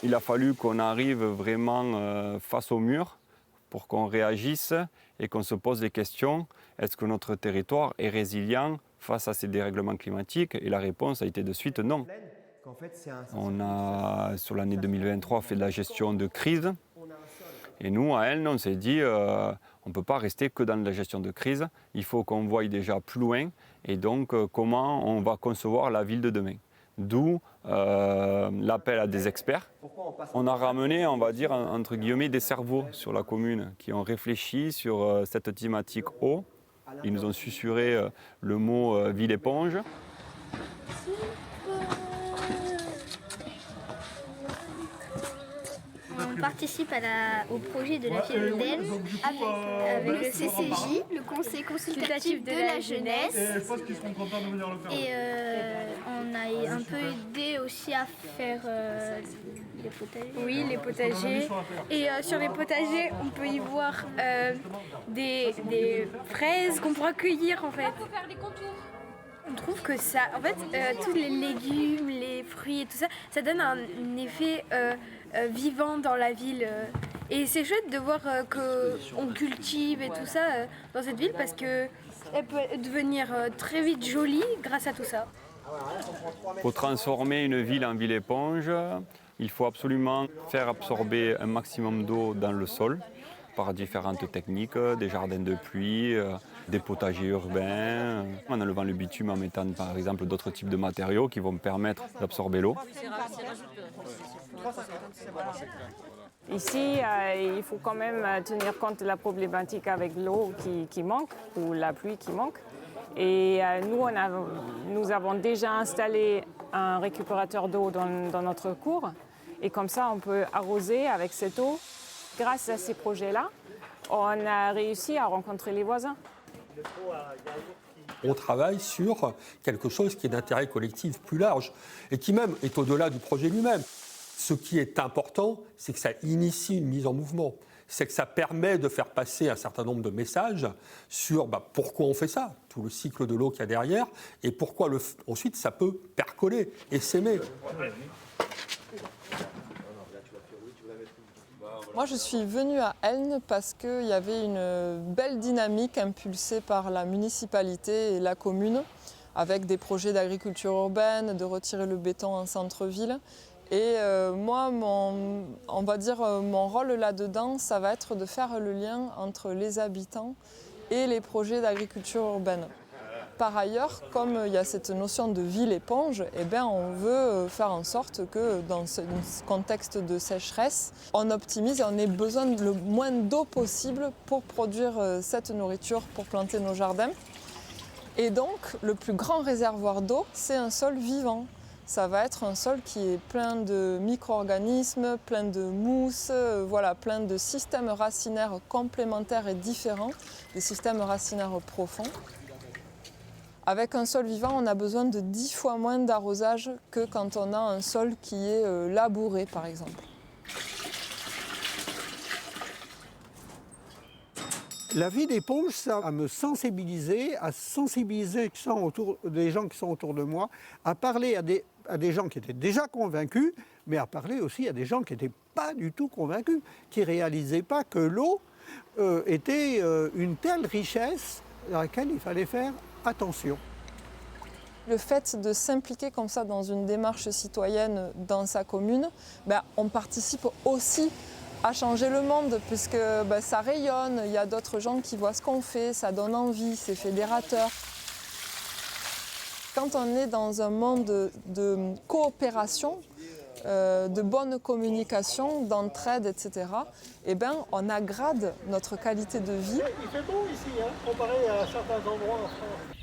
Il a fallu qu'on arrive vraiment face au mur pour qu'on réagisse et qu'on se pose des questions. Est-ce que notre territoire est résilient face à ces dérèglements climatiques? Et la réponse a été de suite non. On a, sur l'année 2023, fait de la gestion de crise. Et nous, à Elne, on s'est dit, on ne peut pas rester que dans la gestion de crise. Il faut qu'on voie déjà plus loin. Et donc, comment on va concevoir la ville de demain. D'où l'appel à des experts. On a ramené, on va dire, entre guillemets, des cerveaux sur la commune qui ont réfléchi sur cette thématique eau. Ils nous ont susurré le mot ville éponge. On participe au projet de la ville d'Elne avec le CCJ, le Conseil consultatif de la jeunesse. Et on a un peu aidé aussi à faire les potagers. Oui, les potagers. Et sur les potagers, on peut y voir des fraises qu'on pourra cueillir en fait. On trouve que ça, en fait, tous les légumes, les fruits et tout ça, ça donne un effet vivant dans la ville. Et c'est chouette de voir qu'on cultive et tout ça dans cette ville parce qu'elle peut devenir très vite jolie grâce à tout ça. Pour transformer une ville en ville éponge, il faut absolument faire absorber un maximum d'eau dans le sol par différentes techniques, des jardins de pluie, des potagers urbains, en enlevant le bitume, en mettant par exemple d'autres types de matériaux qui vont permettre d'absorber l'eau. Ici, il faut quand même tenir compte de la problématique avec l'eau qui manque ou la pluie qui manque. Et nous avons déjà installé un récupérateur d'eau dans notre cour. Et comme ça, on peut arroser avec cette eau. Grâce à ces projets-là, on a réussi à rencontrer les voisins. On travaille sur quelque chose qui est d'intérêt collectif plus large et qui même est au-delà du projet lui-même. Ce qui est important, c'est que ça initie une mise en mouvement. C'est que ça permet de faire passer un certain nombre de messages sur pourquoi on fait ça, tout le cycle de l'eau qu'il y a derrière, et pourquoi ensuite ça peut percoler et s'aimer. Moi, je suis venue à Elne parce qu'il y avait une belle dynamique impulsée par la municipalité et la commune, avec des projets d'agriculture urbaine, de retirer le béton en centre-ville. Et moi, mon rôle là-dedans, ça va être de faire le lien entre les habitants et les projets d'agriculture urbaine. Par ailleurs, comme il y a cette notion de ville éponge, on veut faire en sorte que dans ce contexte de sécheresse, on optimise et on ait besoin de le moins d'eau possible pour produire cette nourriture, pour planter nos jardins. Et donc, le plus grand réservoir d'eau, c'est un sol vivant. Ça va être un sol qui est plein de micro-organismes, plein de mousse, plein de systèmes racinaires complémentaires et différents, des systèmes racinaires profonds. Avec un sol vivant, on a besoin de 10 fois moins d'arrosage que quand on a un sol qui est labouré, par exemple. La ville éponge, ça va me sensibiliser, à sensibiliser les gens qui sont autour de moi, à parler à des gens qui étaient déjà convaincus, mais à parler aussi à des gens qui n'étaient pas du tout convaincus, qui ne réalisaient pas que l'eau était une telle richesse à laquelle il fallait faire attention. Le fait de s'impliquer comme ça dans une démarche citoyenne dans sa commune, on participe aussi à changer le monde puisque ça rayonne, il y a d'autres gens qui voient ce qu'on fait, ça donne envie, c'est fédérateur. Quand on est dans un monde de coopération, de bonne communication, d'entraide, etc., on agrade notre qualité de vie. Il fait beau ici, comparé à certains endroits en France.